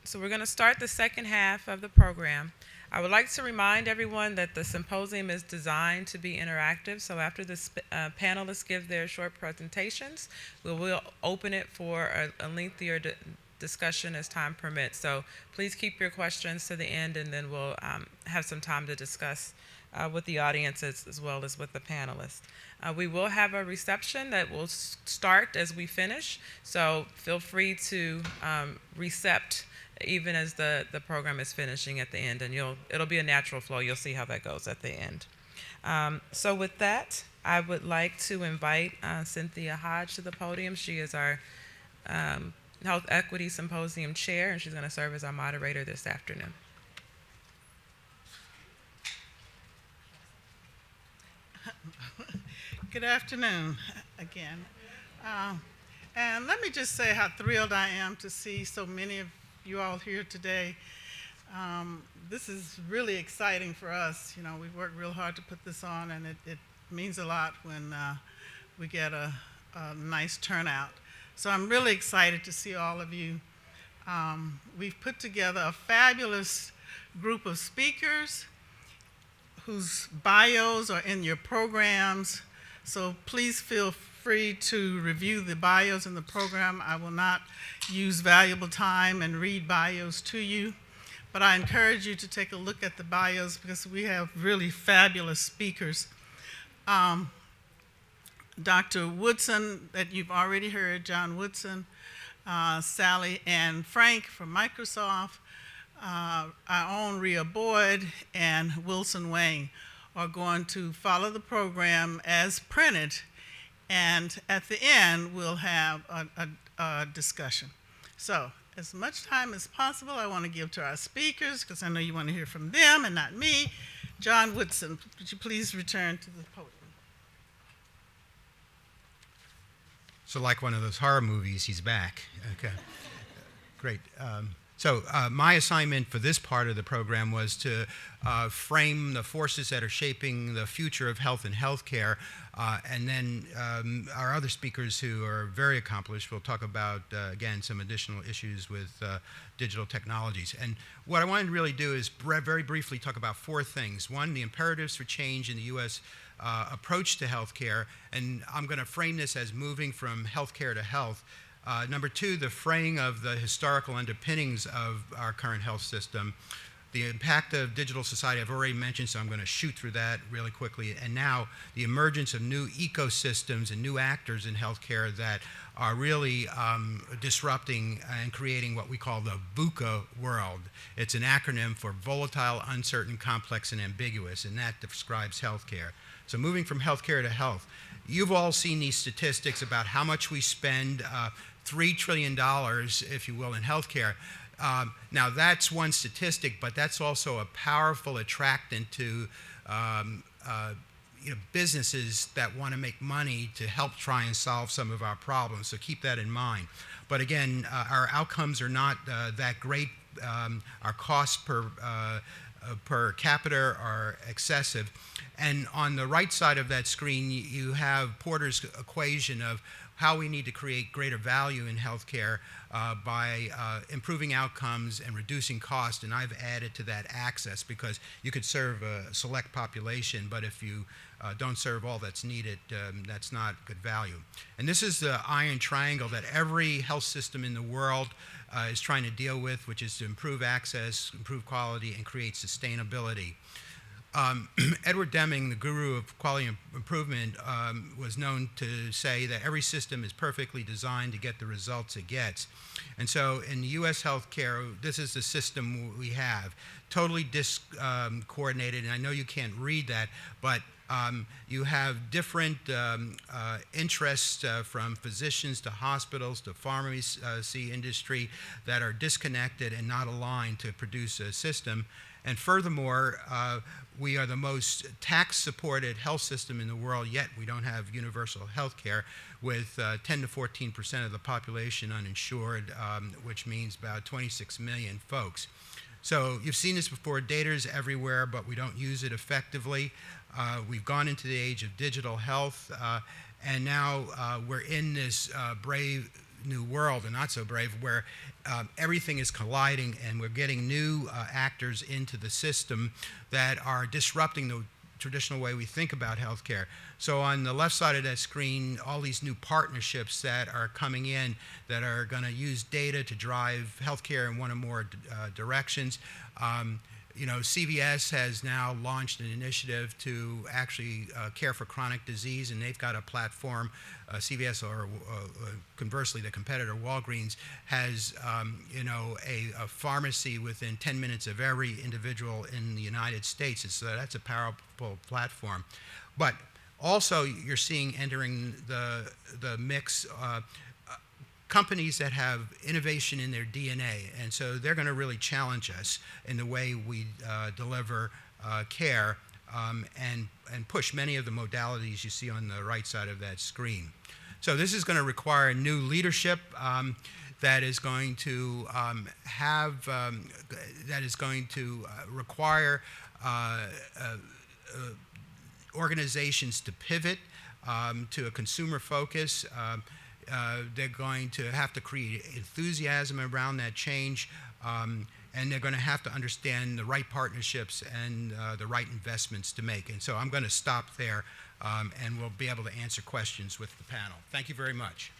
So we're going to start the second half of the program. I would like to remind everyone that the symposium is designed to be interactive. So after the panelists give their short presentations, we will open it for a lengthier discussion as time permits. So please keep your questions to the end, and then we'll have some time to discuss with the audience as well as with the panelists. We will have a reception that will start as we finish, so feel free to recept even as the program is finishing at the end, and it'll be a natural flow. You'll see how that goes at the end. So with that, I would like to invite Cynthia Hodge to the podium. She is our Health Equity Symposium Chair, and she's going to serve as our moderator this afternoon. Good afternoon again. And let me just say how thrilled I am to see so many of you all here today. This is really exciting for us. You know, we've worked real hard to put this on, and it means a lot when we get a nice turnout. So I'm really excited to see all of you. We've put together a fabulous group of speakers whose bios are in your programs. So please feel free to review the bios in the program. I will not use valuable time and read bios to you, but I encourage you to take a look at the bios because we have really fabulous speakers. Dr. Woodson, that you've already heard, John Woodson, Sally Ann Frank from Microsoft, our own Rhea Boyd, and Wilson Wang are going to follow the program as printed, and at the end we'll have a discussion. So as much time as possible I want to give to our speakers because I know you want to hear from them and not me. John Woodson, would you please return to the podium? So like one of those horror movies, he's back. Okay, great. So my assignment for this part of the program was to frame the forces that are shaping the future of health and healthcare, and then our other speakers who are very accomplished will talk about, again, some additional issues with digital technologies. And what I wanted to really do is very briefly talk about four things. One, the imperatives for change in the U.S. Approach to healthcare, and I'm going to frame this as moving from healthcare to health. Number two, the fraying of the historical underpinnings of our current health system. The impact of digital society I've already mentioned, so I'm going to shoot through that really quickly. And now the emergence of new ecosystems and new actors in healthcare that are really disrupting and creating what we call the VUCA world. It's an acronym for volatile, uncertain, complex, and ambiguous, and that describes healthcare. So moving from healthcare to health. You've all seen these statistics about how much we spend, $3 trillion, if you will, in healthcare. Now that's one statistic, but that's also a powerful attractant to businesses that want to make money to help try and solve some of our problems. So keep that in mind. But again, our outcomes are not that great. Our costs per capita are excessive. And on the right side of that screen, you have Porter's equation of how we need to create greater value in healthcare by improving outcomes and reducing cost. And I've added to that access because you could serve a select population, but if you don't serve all that's needed, that's not good value. And this is the iron triangle that every health system in the world is trying to deal with, which is to improve access, improve quality, and create sustainability. Edward Deming, the guru of quality improvement, was known to say that every system is perfectly designed to get the results it gets. And so in U.S. healthcare, this is the system we have, totally discoordinated, and I know you can't read that, but you have different interests from physicians to hospitals to pharmacy industry that are disconnected and not aligned to produce a system. And furthermore, we are the most tax-supported health system in the world, yet we don't have universal health care, with 10 to 14% of the population uninsured, which means about 26 million folks. So you've seen this before, data is everywhere, but we don't use it effectively. We've gone into the age of digital health, and now we're in this brave new world, a not so brave, where everything is colliding and we're getting new actors into the system that are disrupting the traditional way we think about healthcare. So on the left side of that screen, all these new partnerships that are coming in that are going to use data to drive healthcare in one or more directions. CVS has now launched an initiative to actually care for chronic disease, and they've got a platform. CVS, or conversely, the competitor Walgreens, has a pharmacy within 10 minutes of every individual in the United States. And so that's a powerful platform. But also, you're seeing entering the mix companies that have innovation in their DNA, and so they're going to really challenge us in the way we deliver care and push many of the modalities you see on the right side of that screen. So this is going to require new leadership that is going to require organizations to pivot to a consumer focus. They're going to have to create enthusiasm around that change, and they're going to have to understand the right partnerships and the right investments to make. And so I'm going to stop there, and we'll be able to answer questions with the panel. Thank you very much.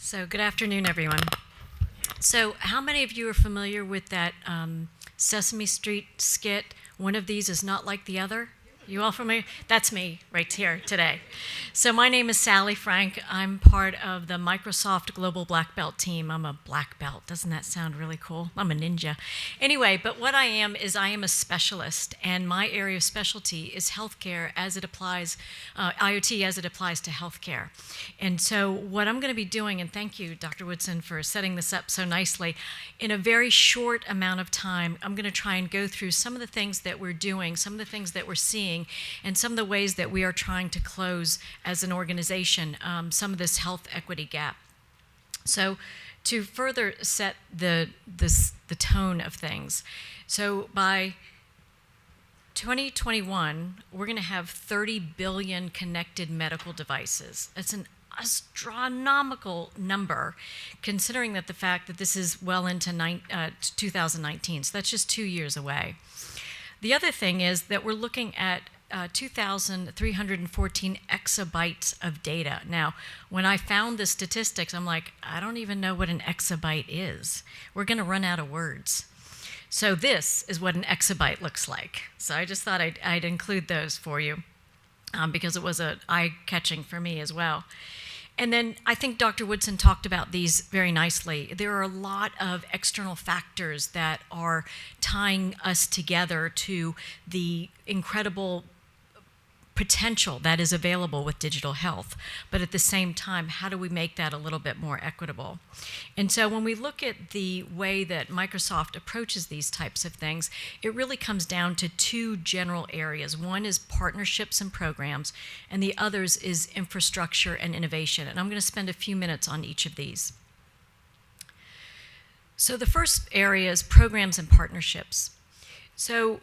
So good afternoon, everyone. So how many of you are familiar with that Sesame Street skit, "One of these is not like the other"? You all familiar? That's me right here today. So my name is Sally Frank. I'm part of the Microsoft Global Black Belt team. I'm a black belt. Doesn't that sound really cool? I'm a ninja. Anyway, but what I am is I am a specialist, and my area of specialty is healthcare as it applies, IoT as it applies to healthcare. And so what I'm going to be doing, and thank you, Dr. Woodson, for setting this up so nicely, in a very short amount of time, I'm going to try and go through some of the things that we're doing, some of the things that we're seeing, and some of the ways that we are trying to close as an organization some of this health equity gap. So to further set the tone of things, so by 2021, we're going to have 30 billion connected medical devices. That's an astronomical number, considering that the fact that this is well into 2019, so that's just 2 years away. The other thing is that we're looking at 2,314 exabytes of data. Now, when I found the statistics, I'm like, I don't even know what an exabyte is. We're going to run out of words. So this is what an exabyte looks like. So I just thought I'd include those for you because it was eye-catching for me as well. And then I think Dr. Woodson talked about these very nicely. There are a lot of external factors that are tying us together to the incredible potential that is available with digital health. But at the same time, how do we make that a little bit more equitable? And so when we look at the way that Microsoft approaches these types of things, it really comes down to two general areas. One is partnerships and programs, and the others is infrastructure and innovation. And I'm going to spend a few minutes on each of these. So the first area is programs and partnerships. So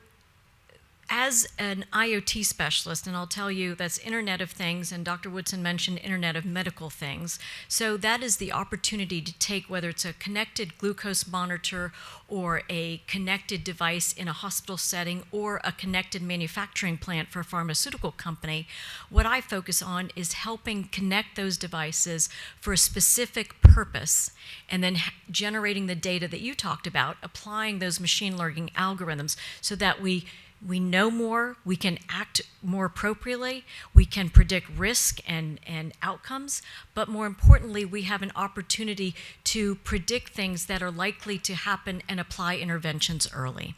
as an IoT specialist, and I'll tell you that's Internet of Things, and Dr. Woodson mentioned Internet of Medical Things. So that is the opportunity to take, whether it's a connected glucose monitor or a connected device in a hospital setting or a connected manufacturing plant for a pharmaceutical company. What I focus on is helping connect those devices for a specific purpose and then generating the data that you talked about, applying those machine learning algorithms so that we know more, we can act more appropriately, we can predict risk and outcomes, but more importantly, we have an opportunity to predict things that are likely to happen and apply interventions early.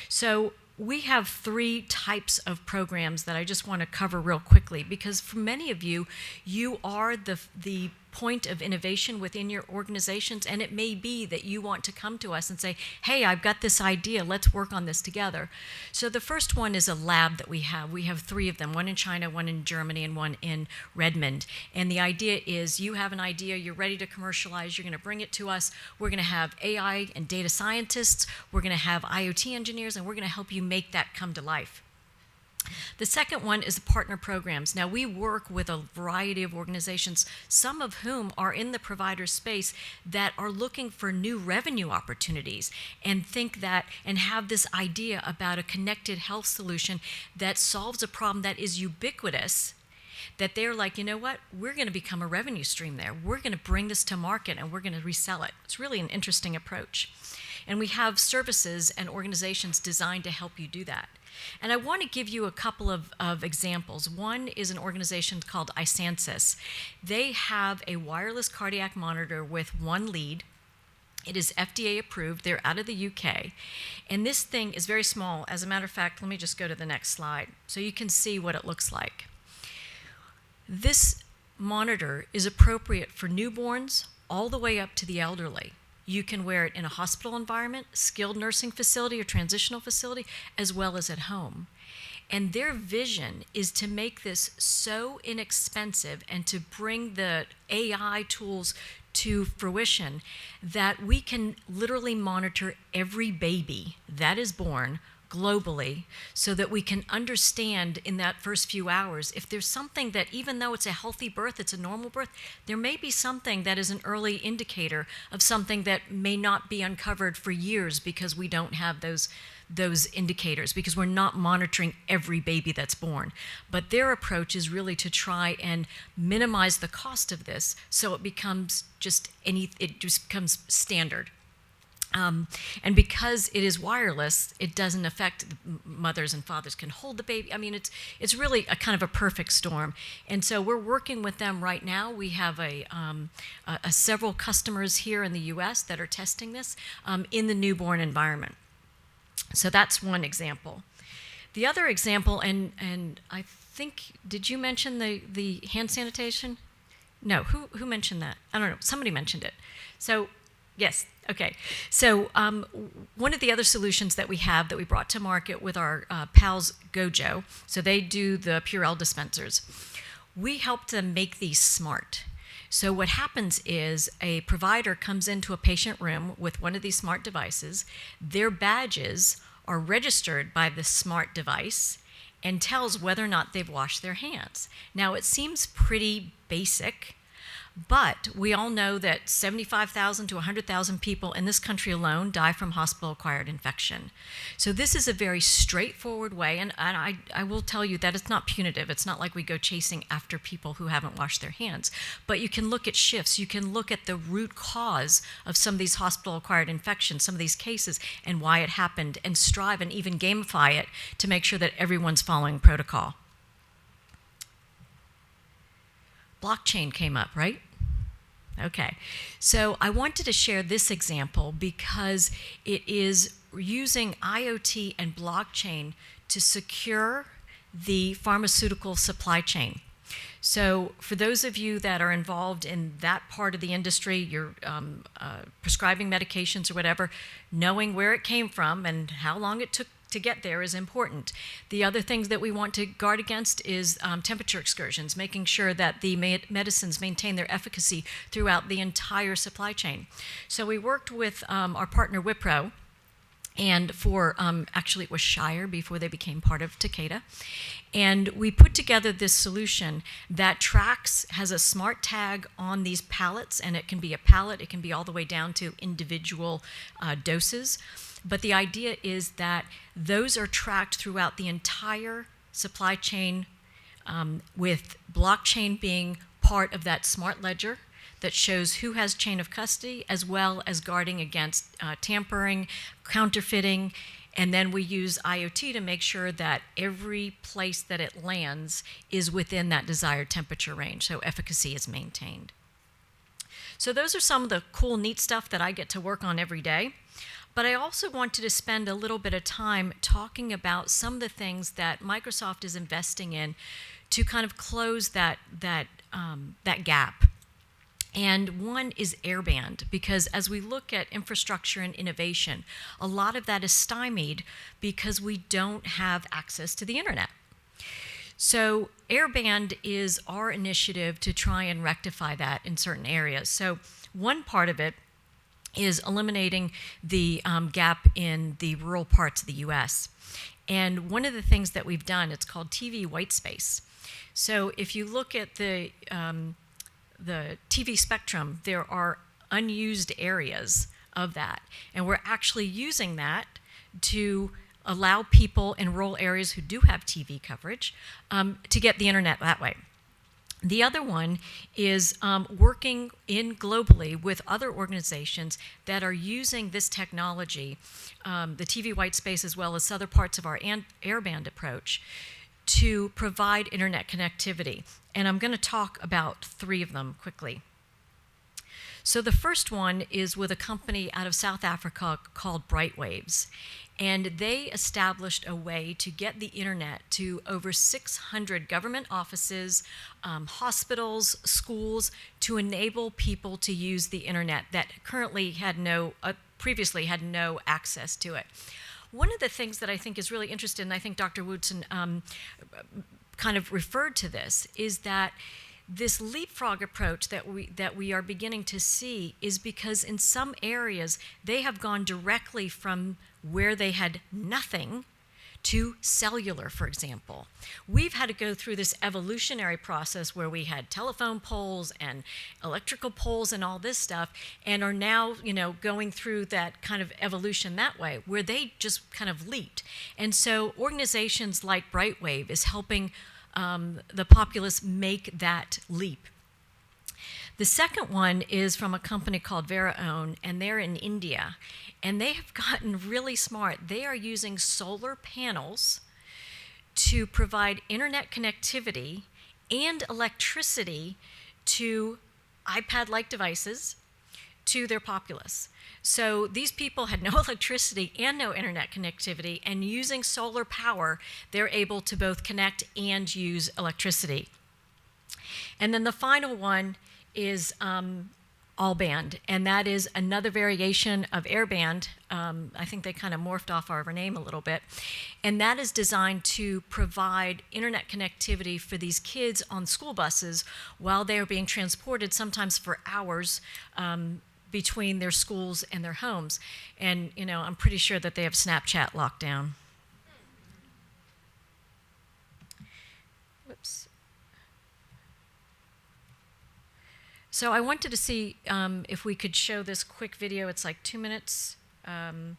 So we have three types of programs that I just want to cover real quickly, because for many of you, you are the point of innovation within your organizations, and it may be that you want to come to us and say, hey, I've got this idea, let's work on this together. So the first one is a lab that we have. We have 3 of them, one in China, one in Germany, and one in Redmond. And the idea is you have an idea, you're ready to commercialize, you're going to bring it to us. We're going to have AI and data scientists, we're going to have IoT engineers, and we're going to help you make that come to life. The second one is the partner programs. Now, we work with a variety of organizations, some of whom are in the provider space that are looking for new revenue opportunities and think that and have this idea about a connected health solution that solves a problem that is ubiquitous, that they're like, you know what, we're going to become a revenue stream there. We're going to bring this to market and we're going to resell it. It's really an interesting approach. And we have services and organizations designed to help you do that. And I want to give you a couple of examples. One is an organization called Isansis. They have a wireless cardiac monitor with one lead. It is FDA approved. They're out of the UK. And this thing is very small. As a matter of fact, let me just go to the next slide so you can see what it looks like. This monitor is appropriate for newborns all the way up to the elderly. You can wear it in a hospital environment, skilled nursing facility or transitional facility, as well as at home. And their vision is to make this so inexpensive and to bring the AI tools to fruition that we can literally monitor every baby that is born globally so that we can understand in that first few hours if there's something that, even though it's a healthy birth, it's a normal birth, there may be something that is an early indicator of something that may not be uncovered for years because we don't have those indicators, because we're not monitoring every baby that's born. But their approach is really to try and minimize the cost of this so it becomes it just becomes standard. And because it is wireless, it doesn't affect mothers and fathers can hold the baby. I mean, it's really a kind of a perfect storm. And so we're working with them right now. We have several customers here in the U.S. that are testing this in the newborn environment. So that's one example. The other example, and I think, did you mention the hand sanitation? No, who mentioned that? I don't know. Somebody mentioned it. So. Yes, okay. So one of the other solutions that we have that we brought to market with our pals Gojo, so they do the Purell dispensers, we helped them make these smart. So what happens is a provider comes into a patient room with one of these smart devices, their badges are registered by the smart device and tells whether or not they've washed their hands. Now, it seems pretty basic, but we all know that 75,000 to 100,000 people in this country alone die from hospital-acquired infection. So this is a very straightforward way, and I will tell you that it's not punitive. It's not like we go chasing after people who haven't washed their hands. But you can look at shifts. You can look at the root cause of some of these hospital-acquired infections, some of these cases, and why it happened, and strive and even gamify it to make sure that everyone's following protocol. Blockchain came up, right? Okay, so I wanted to share this example because it is using IoT and blockchain to secure the pharmaceutical supply chain. So for those of you that are involved in that part of the industry, you're prescribing medications or whatever, knowing where it came from and how long it took to get there is important. The other things that we want to guard against is temperature excursions, making sure that the medicines maintain their efficacy throughout the entire supply chain. So we worked with our partner Wipro, and for, actually it was Shire before they became part of Takeda. And we put together this solution that tracks, has a smart tag on these pallets, and it can be a pallet, it can be all the way down to individual doses. But the idea is that those are tracked throughout the entire supply chain, with blockchain being part of that smart ledger that shows who has chain of custody, as well as guarding against tampering, counterfeiting, and then we use IoT to make sure that every place that it lands is within that desired temperature range, so efficacy is maintained. So those are some of the cool, neat stuff that I get to work on every day. But I also wanted to spend a little bit of time talking about some of the things that Microsoft is investing in to kind of close that gap. And one is Airband, because as we look at infrastructure and innovation, a lot of that is stymied because we don't have access to the internet. So Airband is our initiative to try and rectify that in certain areas. So one part of it is eliminating the gap in the rural parts of the US. And one of the things that we've done, it's called TV white space. So if you look at the TV spectrum, there are unused areas of that. And we're actually using that to allow people in rural areas who do have TV coverage to get the internet that way. The other one is working globally with other organizations that are using this technology, the TV white space as well as other parts of our Airband approach, to provide internet connectivity. And I'm going to talk about 3 of them quickly. So the first one is with a company out of South Africa called Brightwaves. And they established a way to get the internet to over 600 government offices, hospitals, schools, to enable people to use the internet that previously had no access to it. One of the things that I think is really interesting, and I think Dr. Woodson kind of referred to this, is that this leapfrog approach that we are beginning to see is because in some areas they have gone directly from where they had nothing to cellular, for example. We've had to go through this evolutionary process where we had telephone poles and electrical poles and all this stuff, and are now, going through that kind of evolution that way, where they just kind of leaped. And so organizations like Brightwave is helping the populace make that leap. The second one is from a company called Veraon, and they're in India. And they have gotten really smart. They are using solar panels to provide internet connectivity and electricity to iPad-like devices to their populace. So these people had no electricity and no internet connectivity, and using solar power, they're able to both connect and use electricity. And then the final one is Allband, and that is another variation of Airband. I think they kind of morphed off our name a little bit. And that is designed to provide internet connectivity for these kids on school buses while they are being transported, sometimes for hours, between their schools and their homes. And, I'm pretty sure that they have Snapchat locked down. Whoops. So I wanted to see if we could show this quick video. It's like 2 minutes. I'm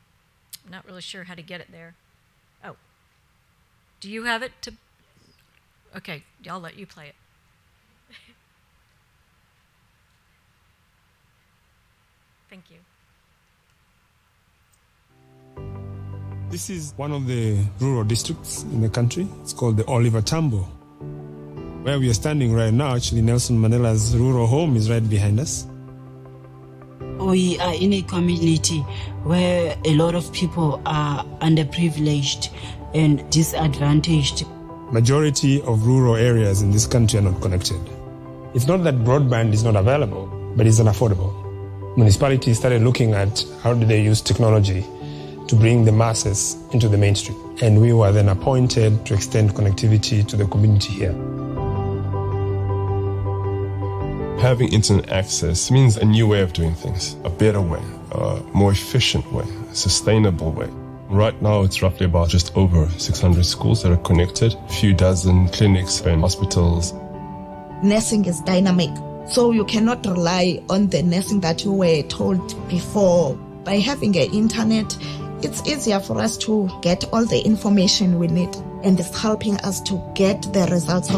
not really sure how to get it there. Oh. Do you have it? Okay, I'll let you play it. Thank you. This is one of the rural districts in the country. It's called the Oliver Tambo. Where we are standing right now, actually, Nelson Mandela's rural home is right behind us. We are in a community where a lot of people are underprivileged and disadvantaged. Majority of rural areas in this country are not connected. It's not that broadband is not available, but it's unaffordable. Municipalities started looking at how do they use technology to bring the masses into the mainstream. And we were then appointed to extend connectivity to the community here. Having internet access means a new way of doing things, a better way, a more efficient way, a sustainable way. Right now, it's roughly about just over 600 schools that are connected, a few dozen clinics and hospitals. Nursing is dynamic, so you cannot rely on the nursing that you were told before. By having an internet, it's easier for us to get all the information we need, and it's helping us to get the results of